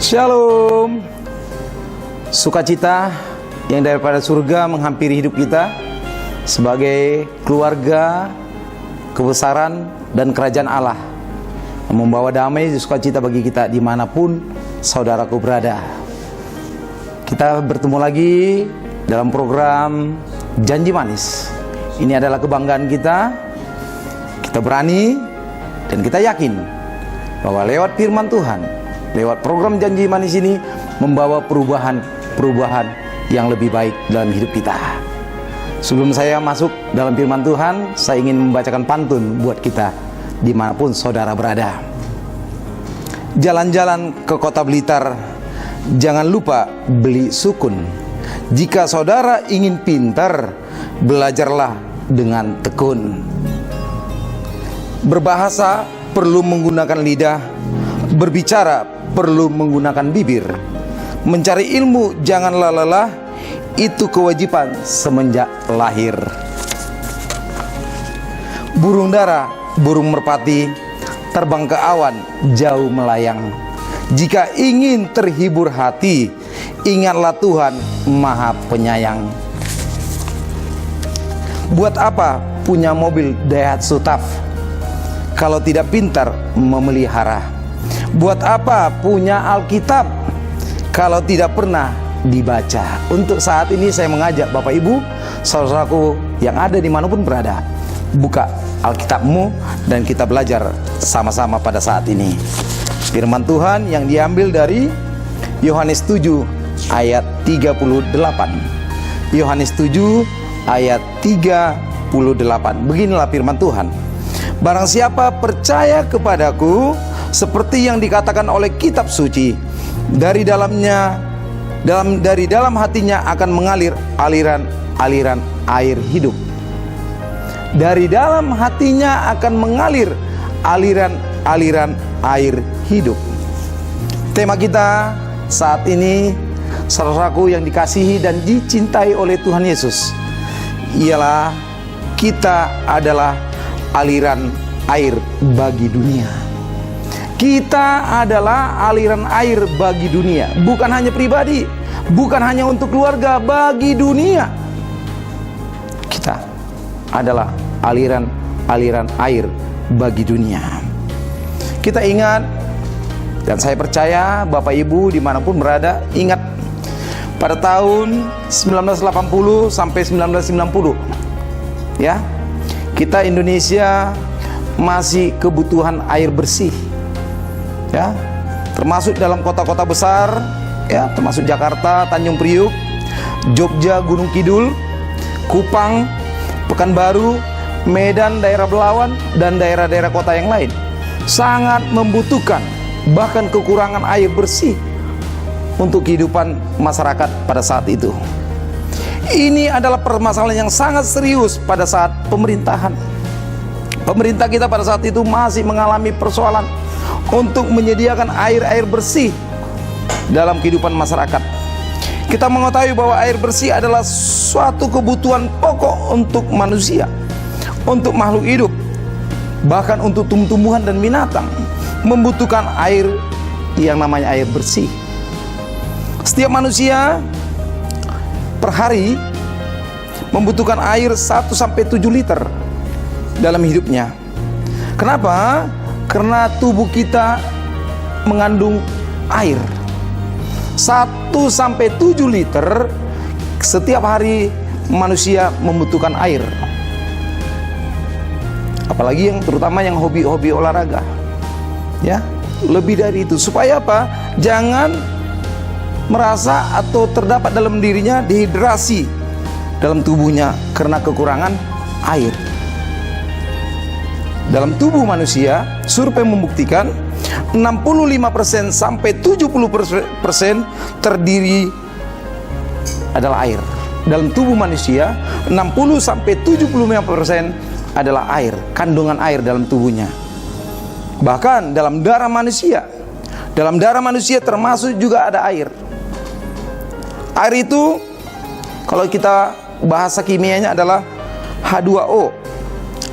Shalom. Sukacita yang daripada surga menghampiri hidup kita sebagai keluarga, kebesaran dan kerajaan Allah, yang membawa damai dan sukacita bagi kita dimanapun saudaraku berada. Kita bertemu lagi dalam program Janji Manis. Ini adalah kebanggaan kita. Kita berani dan kita yakin bahwa lewat firman Tuhan, lewat program Janji Manis ini membawa perubahan yang lebih baik dalam hidup kita. Sebelum saya masuk dalam firman Tuhan, saya ingin membacakan pantun buat kita dimanapun saudara berada. Jalan-jalan ke kota Blitar, jangan lupa beli sukun. Jika saudara ingin pintar, belajarlah dengan tekun. Berbahasa perlu menggunakan lidah, berbicara perlu menggunakan bibir. Mencari ilmu janganlah lelah, itu kewajiban semenjak lahir. Burung dara, burung merpati, terbang ke awan, jauh melayang. Jika ingin terhibur hati, ingatlah Tuhan Maha Penyayang. Buat apa punya mobil Daihatsu TAF kalau tidak pintar memelihara? Buat apa punya Alkitab kalau tidak pernah dibaca? Untuk saat ini saya mengajak Bapak Ibu, saudaraku yang ada dimanapun berada, buka Alkitabmu dan kita belajar sama-sama pada saat ini. Firman Tuhan yang diambil dari Yohanes 7 ayat 38. Yohanes 7 ayat 38. Beginilah firman Tuhan. Barang siapa percaya kepadaku, seperti yang dikatakan oleh kitab suci, dari dalam hatinya akan mengalir aliran air hidup. Dari dalam hatinya akan mengalir aliran air hidup. Tema kita saat ini, saudaraku yang dikasihi dan dicintai oleh Tuhan Yesus, ialah kita adalah aliran air bagi dunia. Kita adalah aliran air bagi dunia, bukan hanya pribadi, bukan hanya untuk keluarga, bagi dunia. Kita adalah aliran air bagi dunia. Kita ingat, dan saya percaya Bapak Ibu dimanapun berada ingat, pada tahun 1980 sampai 1990, ya, kita Indonesia masih kebutuhan air bersih, ya, termasuk dalam kota-kota besar, ya, termasuk Jakarta, Tanjung Priuk, Jogja, Gunung Kidul, Kupang, Pekanbaru, Medan, daerah Belawan, dan daerah-daerah kota yang lain sangat membutuhkan, bahkan kekurangan air bersih untuk kehidupan masyarakat pada saat itu. Ini adalah permasalahan yang sangat serius pada saat pemerintahan. Pemerintah kita pada saat itu masih mengalami persoalan untuk menyediakan air bersih dalam kehidupan masyarakat. Kita mengetahui bahwa air bersih adalah suatu kebutuhan pokok untuk manusia, untuk makhluk hidup, bahkan untuk tumbuh-tumbuhan dan binatang membutuhkan air yang namanya air bersih. Setiap manusia per hari membutuhkan air 1-7 liter dalam hidupnya. Kenapa? Karena tubuh kita mengandung air 1-7 liter setiap hari. Manusia membutuhkan air, apalagi yang terutama yang hobi olahraga, ya, lebih dari itu. Supaya apa? Jangan merasa atau terdapat dalam dirinya dehidrasi dalam tubuhnya karena kekurangan air. Dalam tubuh manusia, survei membuktikan 65% sampai 70% terdiri adalah air. Dalam tubuh manusia, 60 sampai 75% adalah air, kandungan air dalam tubuhnya. Bahkan dalam darah manusia termasuk juga ada air. Air itu kalau kita bahasa kimianya adalah H2O.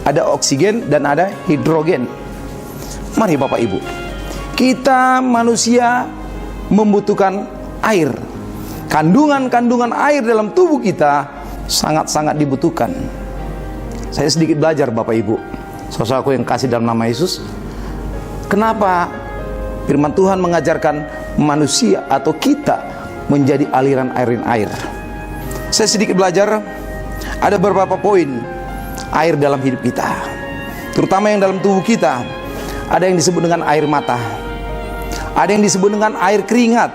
Ada oksigen dan ada hidrogen. Mari Bapak Ibu, kita manusia membutuhkan air. Kandungan-kandungan air dalam tubuh kita sangat-sangat dibutuhkan. Saya sedikit belajar Bapak Ibu, saudaraku yang kasih dalam nama Yesus. Kenapa firman Tuhan mengajarkan manusia atau kita menjadi aliran air? Saya sedikit belajar, ada beberapa poin air dalam hidup kita, terutama yang dalam tubuh kita. Ada yang disebut dengan air mata, ada yang disebut dengan air keringat,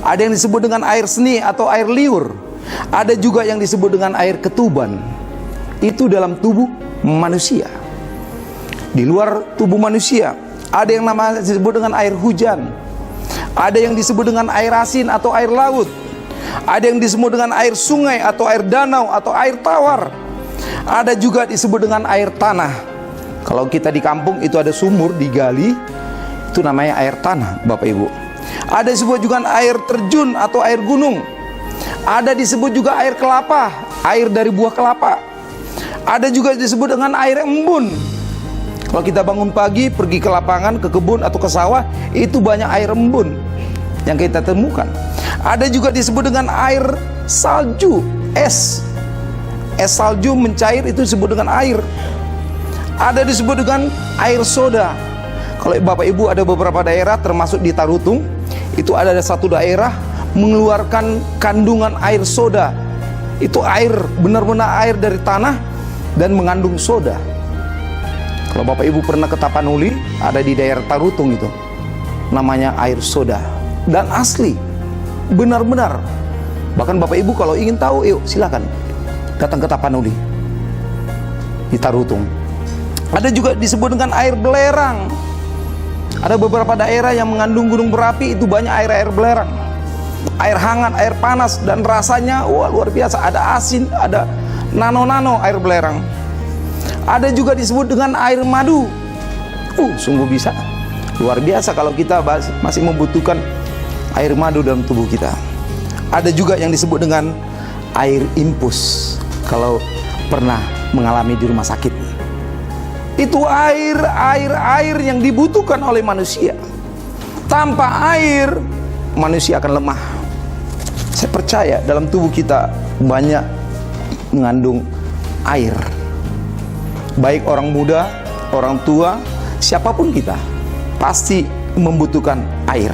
ada yang disebut dengan air seni atau air liur, ada juga yang disebut dengan air ketuban. Itu dalam tubuh manusia. Di luar tubuh manusia ada yang namanya disebut dengan air hujan, ada yang disebut dengan air asin atau air laut, ada yang disebut dengan air sungai atau air danau atau air tawar, ada juga disebut dengan air tanah. Kalau kita di kampung itu ada sumur digali, itu namanya air tanah Bapak Ibu. Ada disebut juga air terjun atau air gunung. Ada disebut juga air kelapa, air dari buah kelapa. Ada juga disebut dengan air embun. Kalau kita bangun pagi pergi ke lapangan, ke kebun atau ke sawah, itu banyak air embun yang kita temukan. Ada juga disebut dengan air salju, es salju mencair, itu disebut dengan air. Ada disebut dengan air soda. Kalau Bapak Ibu ada beberapa daerah termasuk di Tarutung, itu ada satu daerah mengeluarkan kandungan air soda. Itu air, benar-benar air dari tanah dan mengandung soda. Kalau Bapak Ibu pernah ke Tapanuli, ada di daerah Tarutung itu, namanya air soda. Dan asli, benar-benar. Bahkan Bapak Ibu kalau ingin tahu, yuk silakan datang ke Tapanuli di Tarutung. Ada juga disebut dengan air belerang. Ada beberapa daerah yang mengandung gunung berapi, itu banyak air belerang. Air hangat, air panas, dan rasanya wah luar biasa. Ada asin, ada nano-nano air belerang. Ada juga disebut dengan air madu. Sungguh bisa. Luar biasa kalau kita masih membutuhkan air madu dalam tubuh kita. Ada juga yang disebut dengan air infus. Kalau pernah mengalami di rumah sakit, itu air yang dibutuhkan oleh manusia. Tanpa air, manusia akan lemah. Saya percaya dalam tubuh kita banyak mengandung air. Baik orang muda, orang tua, siapapun kita pasti membutuhkan air.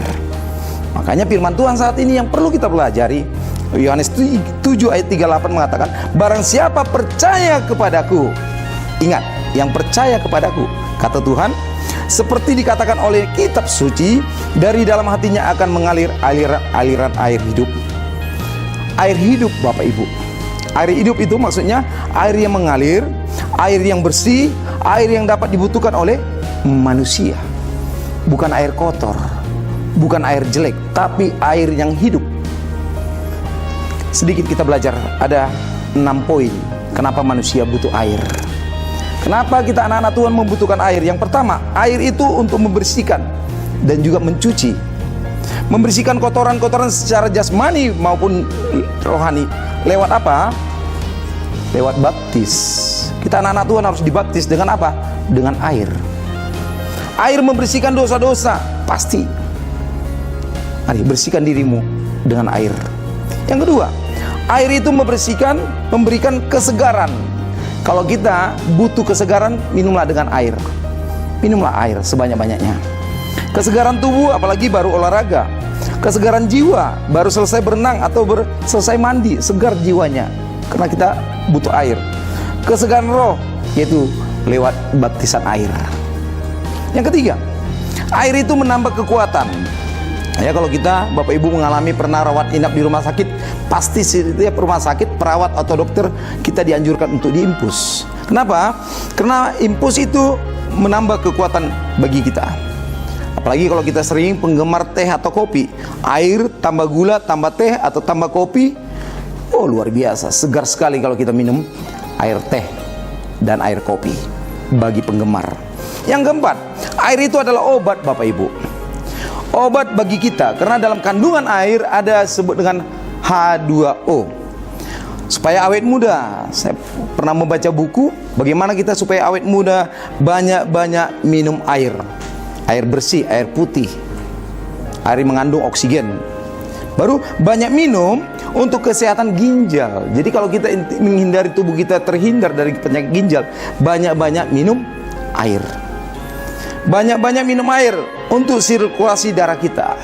Makanya firman Tuhan saat ini yang perlu kita pelajari, Yohanes 7 ayat 38 mengatakan, barang siapa percaya kepadaku, ingat, yang percaya kepadaku, kata Tuhan, seperti dikatakan oleh kitab suci, dari dalam hatinya akan mengalir aliran air hidup. Air hidup Bapak Ibu. Air hidup itu maksudnya air yang mengalir, air yang bersih, air yang dapat dibutuhkan oleh manusia. Bukan air kotor, bukan air jelek, tapi air yang hidup. Sedikit kita belajar, ada 6 poin kenapa manusia butuh air. Kenapa kita anak-anak Tuhan membutuhkan air? Yang pertama, air itu untuk membersihkan dan juga mencuci. Membersihkan kotoran-kotoran secara jasmani maupun rohani. Lewat apa? Lewat baptis. Kita anak-anak Tuhan harus dibaptis dengan apa? Dengan air. Air membersihkan dosa-dosa, pasti. Mari bersihkan dirimu dengan air. Yang kedua, air itu membersihkan, memberikan kesegaran. Kalau kita butuh kesegaran, minumlah dengan air. Minumlah air sebanyak-banyaknya. Kesegaran tubuh, apalagi baru olahraga. Kesegaran jiwa, baru selesai berenang atau selesai mandi, segar jiwanya, karena kita butuh air. Kesegaran roh, yaitu lewat baptisan air. Yang ketiga, air itu menambah kekuatan. Ya, kalau kita Bapak Ibu mengalami pernah rawat inap di rumah sakit, pasti setiap rumah sakit, perawat atau dokter, kita dianjurkan untuk diinfus. Kenapa? Karena infus itu menambah kekuatan bagi kita. Apalagi kalau kita sering penggemar teh atau kopi, air tambah gula, tambah teh atau tambah kopi, oh luar biasa, segar sekali kalau kita minum air teh dan air kopi bagi penggemar. Yang keempat, air itu adalah obat Bapak Ibu. Obat bagi kita, karena dalam kandungan air ada sebut dengan H2O. Supaya awet muda, saya pernah membaca buku bagaimana kita supaya awet muda, banyak-banyak minum air. Air bersih, air putih. Air mengandung oksigen. Baru banyak minum untuk kesehatan ginjal. Jadi kalau kita menghindari tubuh kita terhindar dari penyakit ginjal, banyak-banyak minum air. Banyak-banyak minum air untuk sirkulasi darah kita.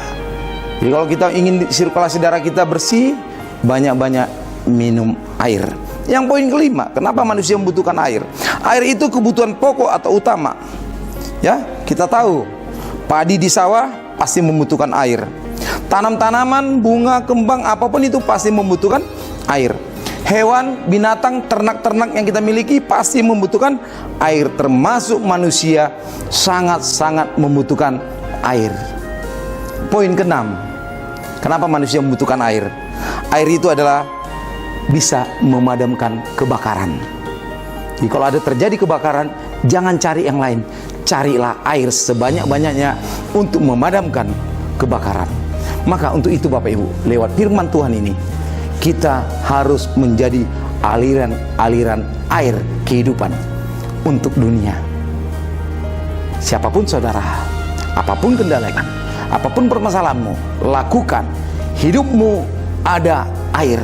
Jadi kalau kita ingin sirkulasi darah kita bersih, banyak-banyak minum air. Yang poin kelima, kenapa manusia membutuhkan air? Air itu kebutuhan pokok atau utama. Ya, kita tahu padi di sawah pasti membutuhkan air. Tanam-tanaman, bunga, kembang, apapun itu pasti membutuhkan air. Hewan, binatang, ternak-ternak yang kita miliki pasti membutuhkan air. Termasuk manusia sangat-sangat membutuhkan air. Poin keenam, kenapa manusia membutuhkan air? Air itu adalah bisa memadamkan kebakaran. Jadi kalau ada terjadi kebakaran, jangan cari yang lain. Carilah air sebanyak-banyaknya untuk memadamkan kebakaran. Maka untuk itu Bapak Ibu, lewat firman Tuhan ini, kita harus menjadi aliran-aliran air kehidupan untuk dunia. Siapapun saudara, apapun kendalanya, apapun permasalahanmu, lakukan. Hidupmu ada air.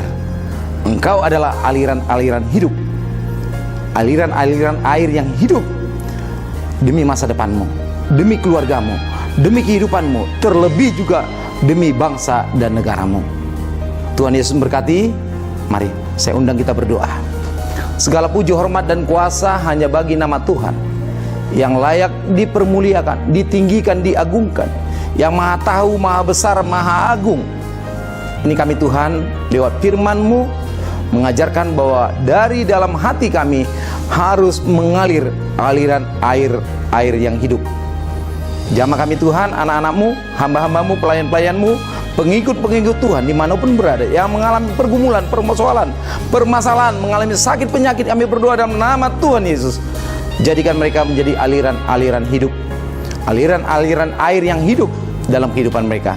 Engkau adalah aliran-aliran hidup. Aliran-aliran air yang hidup demi masa depanmu, demi keluargamu, demi kehidupanmu, terlebih juga demi bangsa dan negaramu. Tuhan Yesus memberkati. Mari saya undang kita berdoa. Segala puji, hormat, dan kuasa hanya bagi nama Tuhan yang layak dipermuliakan, ditinggikan, diagungkan, yang maha tahu, maha besar, maha agung. Ini kami Tuhan lewat firman-Mu mengajarkan bahwa dari dalam hati kami harus mengalir aliran air yang hidup. Jamah kami Tuhan, anak-anak-Mu, hamba-hamba-Mu, pelayan-pelayan-Mu, pengikut-pengikut Tuhan dimanapun berada, yang mengalami pergumulan, permasalahan, mengalami sakit penyakit, kami berdoa dalam nama Tuhan Yesus. Jadikan mereka menjadi aliran-aliran hidup, aliran-aliran air yang hidup dalam kehidupan mereka.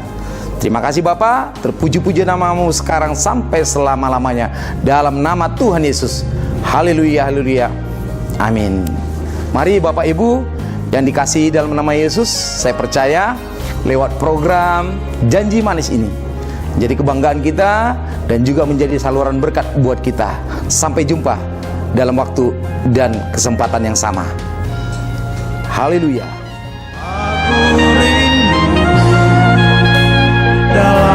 Terima kasih Bapa, terpuji-puji nama-Mu sekarang sampai selama-lamanya, dalam nama Tuhan Yesus. Haleluya, haleluya, amin. Mari Bapak Ibu yang dikasihi dalam nama Yesus, saya percaya lewat program Janji Manis ini jadi kebanggaan kita dan juga menjadi saluran berkat buat kita. Sampai jumpa dalam waktu dan kesempatan yang sama. Haleluya. Aku rindu dalam